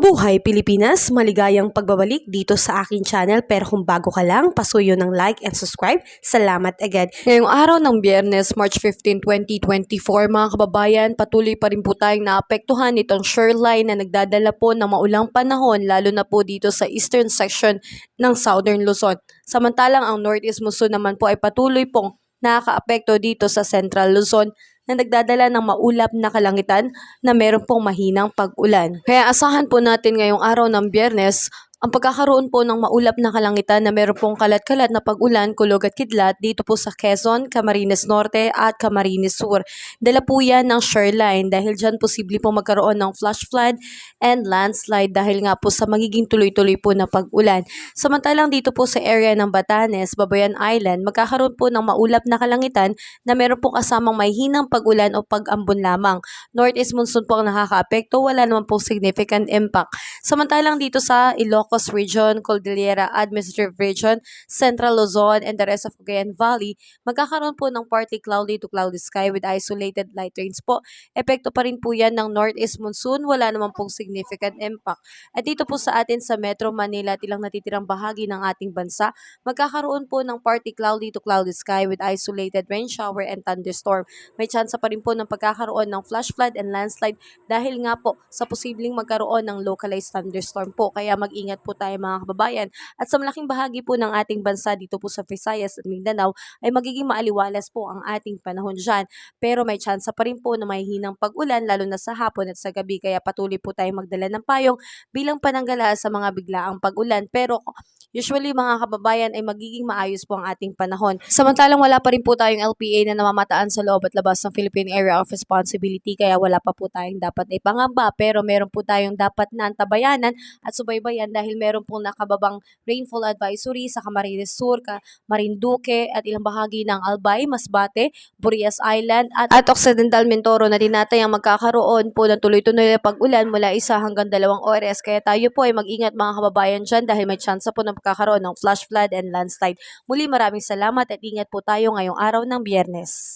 Mabuhay Pilipinas! Maligayang pagbabalik dito sa aking channel, pero kung bago ka lang, pasuyo ng like and subscribe. Salamat agad. Ngayong araw ng Biyernes, March 15, 2024, mga kababayan, patuloy pa rin po tayong naapektuhan nitong shoreline na nagdadala po ng maulang panahon, lalo na po dito sa eastern section ng Southern Luzon. Samantalang ang Northeast Monsoon naman po ay patuloy pong nakakaapekto dito sa Central Luzon na nagdadala ng maulap na kalangitan na meron pong mahinang pag-ulan. Kaya asahan po natin ngayong araw ng Biyernes ang pagkakaroon po ng maulap na kalangitan na meron pong kalat-kalat na pag-ulan, kulog at kidlat dito po sa Quezon, Camarines Norte at Camarines Sur. Dala po yan ng shoreline dahil dyan posible po magkaroon ng flash flood and landslide dahil nga po sa magiging tuloy-tuloy po na pag-ulan. Samantalang dito po sa area ng Batanes, Babayan Island, magkakaroon po ng maulap na kalangitan na meron pong kasamang may hinang pag-ulan o pag-ambon lamang. Northeast monsoon po ang nakakaapekto, wala naman pong significant impact. Samantalang dito sa Ilocos Region, Cordillera Administrative Region, Central Luzon, and the rest of Cagayan Valley, magkakaroon po ng partly cloudy to cloudy sky with isolated light rains po. Epekto pa rin po yan ng Northeast monsoon, wala naman pong significant impact. At dito po sa atin sa Metro Manila at ilang natitirang bahagi ng ating bansa, magkakaroon po ng partly cloudy to cloudy sky with isolated rain shower and thunderstorm. May tsansa pa rin po ng pagkakaroon ng flash flood and landslide dahil nga po sa posibleng magkaroon ng localized thunderstorm po. Kaya mag-ingat po tayo mga kababayan. At sa malaking bahagi po ng ating bansa dito po sa Visayas at Mindanao ay magiging maaliwalas po ang ating panahon dyan. Pero may tsansa pa rin po na may hinang pag-ulan lalo na sa hapon at sa gabi. Kaya patuloy po tayo magdala ng payong bilang pananggala sa mga biglaang pag-ulan. Pero usually mga kababayan ay magiging maayos po ang ating panahon. Samantalang wala pa rin po tayong LPA na namamataan sa loob at labas ng Philippine Area of Responsibility kaya wala pa po tayong dapat na ipangamba, pero meron po tayong dapat na antabayanan at subaybayan dahil meron pong nakababang rainfall advisory sa Camarines Sur, Marinduque at ilang bahagi ng Albay, Masbate, Burias Island at Occidental Mindoro na tinatayang magkakaroon po ng tuloy-tuloy na pag-ulan mula 1 hanggang 2 oras. Kaya tayo po ay mag-ingat mga kababayan dyan dahil may tsansa po na magkakaroon ng flash flood and landslide. Muli maraming salamat at ingat po tayo ngayong araw ng Biyernes.